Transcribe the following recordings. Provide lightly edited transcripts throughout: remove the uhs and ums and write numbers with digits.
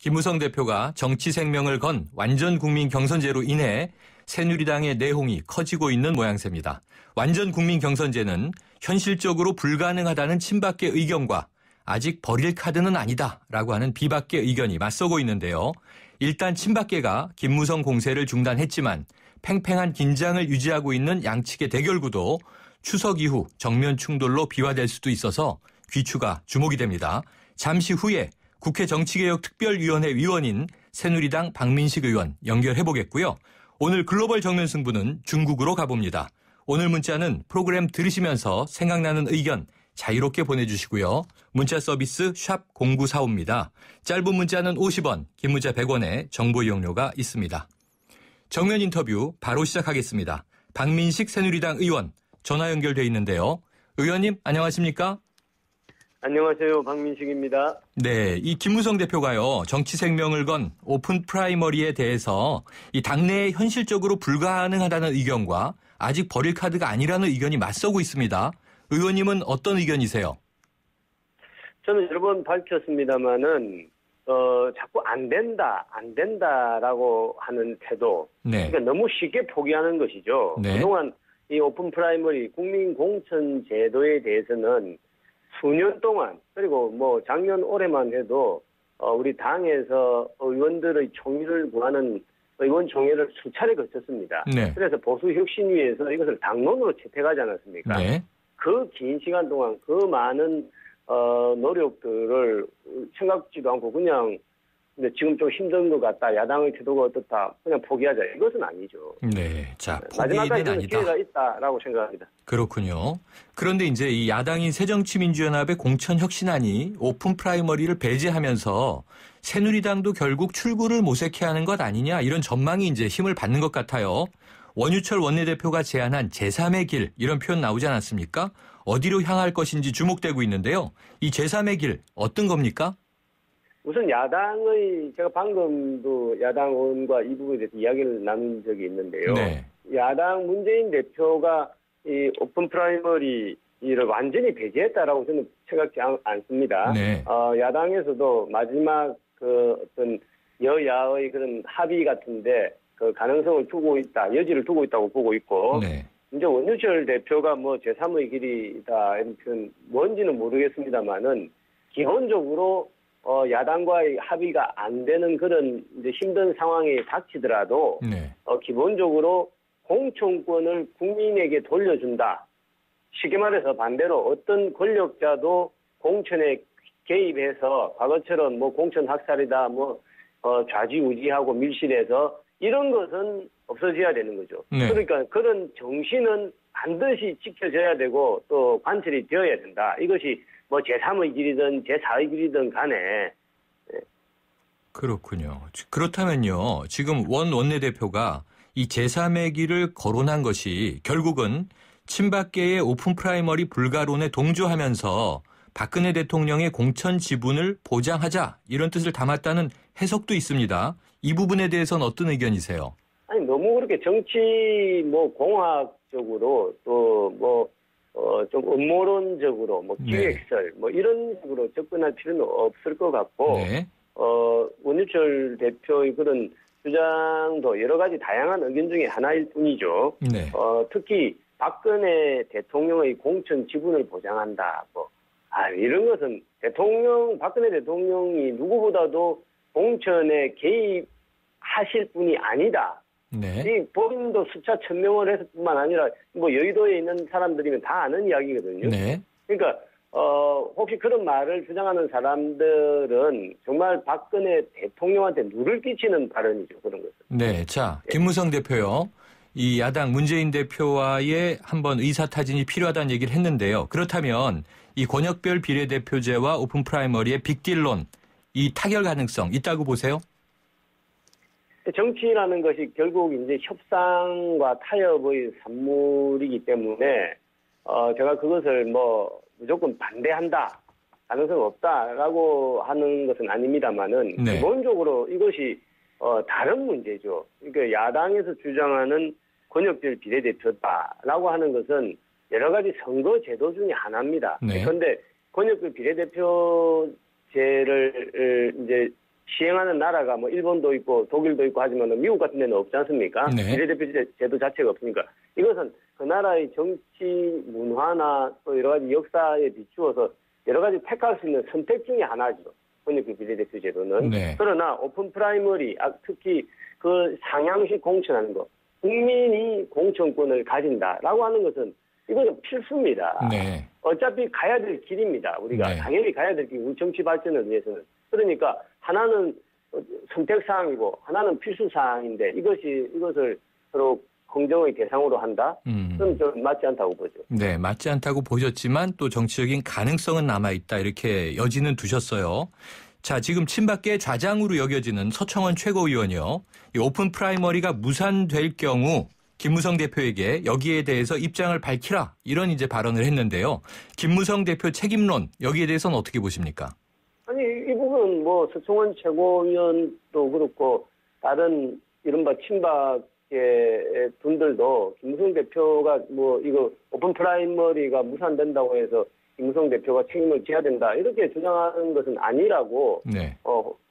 김무성 대표가 정치 생명을 건 완전 국민 경선제로 인해 새누리당의 내홍이 커지고 있는 모양새입니다. 완전 국민 경선제는 현실적으로 불가능하다는 친박계 의견과 아직 버릴 카드는 아니다라고 하는 비박계 의견이 맞서고 있는데요. 일단 친박계가 김무성 공세를 중단했지만 팽팽한 긴장을 유지하고 있는 양측의 대결구도 추석 이후 정면 충돌로 비화될 수도 있어서 귀추가 주목이 됩니다. 잠시 후에 국회 정치개혁특별위원회 위원인 새누리당 박민식 의원 연결해보겠고요. 오늘 글로벌 정면 승부는 중국으로 가봅니다. 오늘 문자는 프로그램 들으시면서 생각나는 의견 자유롭게 보내주시고요. 문자 서비스 샵 0945입니다. 짧은 문자는 50원, 긴 문자 100원의 정보 이용료가 있습니다. 정면 인터뷰 바로 시작하겠습니다. 박민식 새누리당 의원 전화 연결돼 있는데요. 의원님 안녕하십니까? 안녕하세요. 박민식입니다. 네, 이 김무성 대표가요. 정치 생명을 건 오픈 프라이머리에 대해서 이 당내에 현실적으로 불가능하다는 의견과 아직 버릴 카드가 아니라는 의견이 맞서고 있습니다. 의원님은 어떤 의견이세요? 저는 여러 번 밝혔습니다마는 자꾸 안 된다라고 하는 태도. 네. 그러니까 너무 쉽게 포기하는 것이죠. 네. 그동안 이 오픈 프라이머리 국민 공천 제도에 대해서는 수년 동안 그리고 뭐 작년 올해만 해도 우리 당에서 의원들의 총의를 구하는 의원총회를 수차례 거쳤습니다. 네. 그래서 보수혁신위에서 이것을 당론으로 채택하지 않았습니까? 네. 그 긴 시간 동안 그 많은 노력들을 생각지도 않고 그냥 근데 지금 좀 힘든 것 같다. 야당의 태도가 어떻다. 그냥 포기하자. 이것은 아니죠. 네, 자 마지막까지 포기는 아니다. 기회가 있다라고 생각합니다. 그렇군요. 그런데 이제 이 야당인 새정치민주연합의 공천혁신안이 오픈 프라이머리를 배제하면서 새누리당도 결국 출구를 모색해야 하는 것 아니냐 이런 전망이 이제 힘을 받는 것 같아요. 원유철 원내대표가 제안한 제3의 길 이런 표현 나오지 않았습니까? 어디로 향할 것인지 주목되고 있는데요. 이 제3의 길 어떤 겁니까? 우선 야당의 제가 방금도 야당 의원과 이 부분에 대해서 이야기를 나눈 적이 있는데요. 네. 야당 문재인 대표가 이 오픈 프라이머리를 완전히 배제했다라고 저는 생각지 않습니다. 네. 야당에서도 마지막 그 어떤 여야의 그런 합의 같은데 그 가능성을 두고 있다, 여지를 두고 있다고 보고 있고. 네. 이제 원유철 대표가 뭐 제3의 길이다 이런 표현 뭔지는 모르겠습니다만은 기본적으로 야당과의 합의가 안 되는 그런 이제 힘든 상황에 닥치더라도 네. 기본적으로 공천권을 국민에게 돌려준다. 쉽게 말해서 반대로 어떤 권력자도 공천에 개입해서 과거처럼 뭐 공천 학살이다, 뭐 좌지우지하고 밀실해서 이런 것은 없어져야 되는 거죠. 네. 그러니까 그런 정신은 반드시 지켜져야 되고 또 관철이 되어야 된다. 이것이 뭐 제3의 길이든 제4의 길이든 간에. 그렇군요. 그렇다면요. 지금 원 원내대표가 이 제3의 길을 거론한 것이 결국은 친박계의 오픈 프라이머리 불가론에 동조하면서 박근혜 대통령의 공천 지분을 보장하자 이런 뜻을 담았다는 해석도 있습니다. 이 부분에 대해서는 어떤 의견이세요? 아니 너무 그렇게 정치 뭐 공학적으로 또 뭐 좀 음모론적으로 뭐 기획설 뭐 이런 식으로 접근할 필요는 없을 것 같고 네. 원유철 대표의 그런 주장도 여러 가지 다양한 의견 중에 하나일 뿐이죠. 네. 특히 박근혜 대통령의 공천 지분을 보장한다. 이런 것은 박근혜 대통령이 누구보다도 공천에 개입하실 분이 아니다. 네. 이 본인도 수차 1000명을 했을 뿐만 아니라 뭐 여의도에 있는 사람들이면 다 아는 이야기거든요. 네. 그러니까 혹시 그런 말을 주장하는 사람들은 정말 박근혜 대통령한테 누를 끼치는 발언이죠. 그런 것은. 네. 자, 김무성 대표요. 이 야당 문재인 대표와의 한번 의사타진이 필요하다는 얘기를 했는데요. 그렇다면 이 권역별 비례대표제와 오픈 프라이머리의 빅딜론 이 타결 가능성 있다고 보세요? 정치라는 것이 결국 이제 협상과 타협의 산물이기 때문에 제가 그것을 뭐 무조건 반대한다, 가능성 없다라고 하는 것은 아닙니다만은 네. 기본적으로 이것이 다른 문제죠. 그러니까 야당에서 주장하는 권역별 비례대표다라고 하는 것은 여러 가지 선거 제도 중에 하나입니다. 네. 그런데 권역별 비례대표제를 이제 시행하는 나라가 뭐 일본도 있고 독일도 있고 하지만 미국 같은 데는 없지 않습니까? 네. 비례대표 제도 자체가 없으니까 이것은 그 나라의 정치 문화나 또 여러 가지 역사에 비추어서 여러 가지 택할 수 있는 선택 중에 하나죠. 권역별 비례대표 제도는. 네. 그러나 오픈 프라이머리, 특히 그 상향식 공천하는 거, 국민이 공천권을 가진다라고 하는 것은 이거는 필수입니다. 네. 어차피 가야 될 길입니다. 우리가 네. 당연히 가야 될 길, 우리 정치 발전을 위해서는. 그러니까 하나는 선택사항이고 하나는 필수사항인데 이것을 서로 공정의 대상으로 한다? 그럼 좀 맞지 않다고 보죠. 네, 맞지 않다고 보셨지만 또 정치적인 가능성은 남아있다 이렇게 여지는 두셨어요. 자, 지금 친박계 좌장으로 여겨지는 서청원 최고위원이요. 이 오픈 프라이머리가 무산될 경우 김무성 대표에게 여기에 대해서 입장을 밝히라 이런 이제 발언을 했는데요. 김무성 대표 책임론 여기에 대해서는 어떻게 보십니까? 아니 이 부분은 뭐 서청원 최고위원도 그렇고 다른 이른바 친박계 분들도 김무성 대표가 뭐 이거 오픈 프라이머리가 무산된다고 해서 김무성 대표가 책임을 져야 된다 이렇게 주장하는 것은 아니라고 네.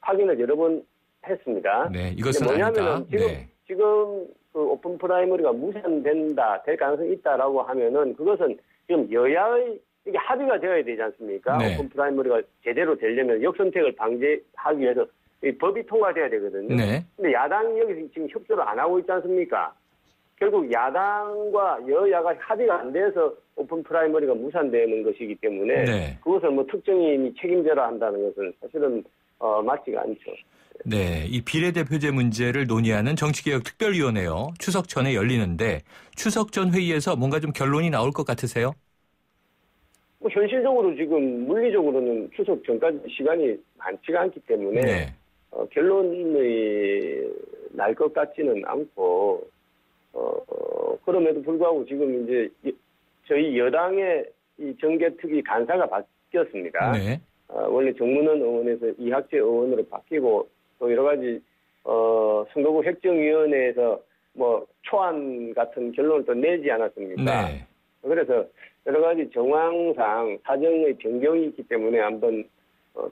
확인을 여러 번 했습니다. 네, 이것은 뭐냐면은 아니다. 지금 그 오픈 프라이머리가 무산된다 될 가능성이 있다라고 하면은 그것은 지금 여야의 이게 합의가 되어야 되지 않습니까? 네. 오픈 프라이머리가 제대로 되려면 역선택을 방지하기 위해서 이 법이 통과돼야 되거든요. 네. 근데 야당이 여기서 지금 협조를 안 하고 있지 않습니까? 결국 야당과 여야가 합의가 안 돼서 오픈 프라이머리가 무산되는 것이기 때문에 네. 그것을 뭐 특정인이 책임져라 한다는 것은 사실은 맞지가 않죠. 네, 이 비례대표제 문제를 논의하는 정치개혁특별위원회요. 추석 전에 열리는데 추석 전 회의에서 뭔가 좀 결론이 나올 것 같으세요? 뭐 현실적으로 지금 물리적으로는 추석 전까지 시간이 많지가 않기 때문에 네. 결론이 날 것 같지는 않고 그럼에도 불구하고 지금 이제 저희 여당의 이 정개특위 간사가 바뀌었습니다. 네. 원래 정문원 의원에서 이학재 의원으로 바뀌고 또 여러 가지 선거구 획정위원회에서 뭐 초안 같은 결론을 또 내지 않았습니까? 네. 그래서 여러 가지 정황상 사정의 변경이 있기 때문에 한번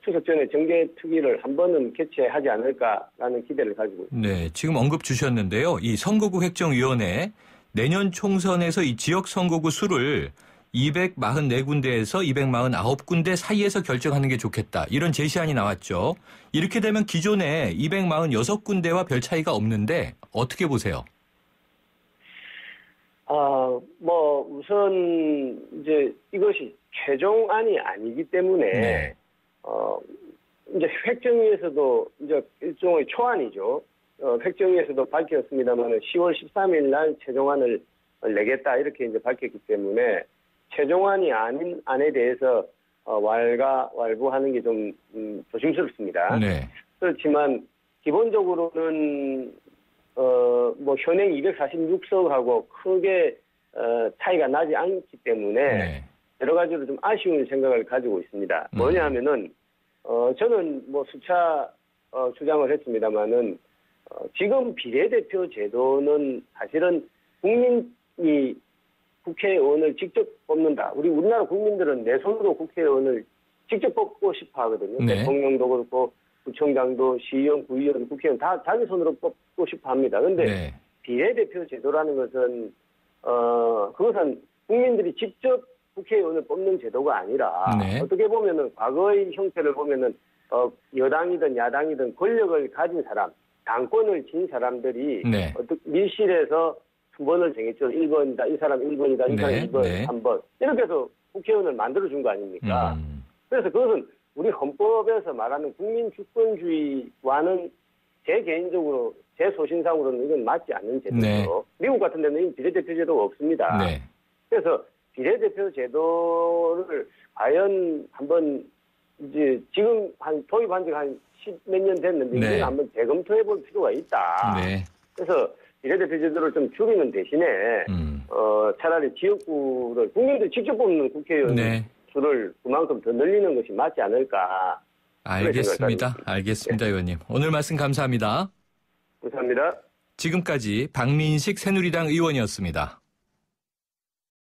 추석 전에 정개특위를 한 번은 개최하지 않을까라는 기대를 가지고 있습니다. 네, 지금 언급 주셨는데요. 이 선거구 획정위원회 내년 총선에서 이 지역 선거구 수를 244군데에서 249군데 사이에서 결정하는 게 좋겠다. 이런 제시안이 나왔죠. 이렇게 되면 기존에 246군데와 별 차이가 없는데 어떻게 보세요? 뭐 우선 이제 이것이 최종안이 아니기 때문에 네. 이제 획정위에서도 이제 일종의 초안이죠. 획정위에서도 밝혔습니다만 10월 13일 날 최종안을 내겠다 이렇게 이제 밝혔기 때문에 최종안이 아닌 안에 대해서 왈가왈부하는 게 좀 조심스럽습니다. 네. 그렇지만 기본적으로는 뭐 현행 246석하고 크게 차이가 나지 않기 때문에 네. 여러 가지로 좀 아쉬운 생각을 가지고 있습니다. 뭐냐 하면은 저는 뭐 수차 주장을 했습니다마는 지금 비례대표 제도는 사실은 국민이 국회의원을 직접 뽑는다. 우리나라 국민들은 내 손으로 국회의원을 직접 뽑고 싶어 하거든요. 네. 대통령도 그렇고 구청장도 시의원, 구의원, 국회의원 다 자기 손으로 뽑고 싶어 합니다. 그런데 네. 비례대표 제도라는 것은 그것은 국민들이 직접 국회의원을 뽑는 제도가 아니라 네. 어떻게 보면은 과거의 형태를 보면은 여당이든 야당이든 권력을 가진 사람, 당권을 진 사람들이 네. 밀실에서 순번을 정했죠. 1번이다. 이 사람 1번이다. 이 사람 네. 2번, 네. 3번. 이렇게 해서 국회의원을 만들어준 거 아닙니까? 그래서 그것은 우리 헌법에서 말하는 국민 주권주의와는 제 개인적으로 제 소신상으로는 이건 맞지 않는 제도죠. 네. 미국 같은 데는 비례대표 제도가 없습니다. 네. 그래서 비례대표 제도를 과연 한번 이제 지금 도입한 지가 한 10몇 년 됐는데 네. 이제 한번 재검토해 볼 필요가 있다. 네. 그래서 비례대표 제도를 좀 줄이는 대신에 차라리 지역구를 국민들이 직접 뽑는 국회의원 네. 수를 그만큼 더 늘리는 것이 맞지 않을까. 알겠습니다. 알겠습니다, 네. 의원님. 오늘 말씀 감사합니다. 감사합니다. 지금까지 박민식 새누리당 의원이었습니다.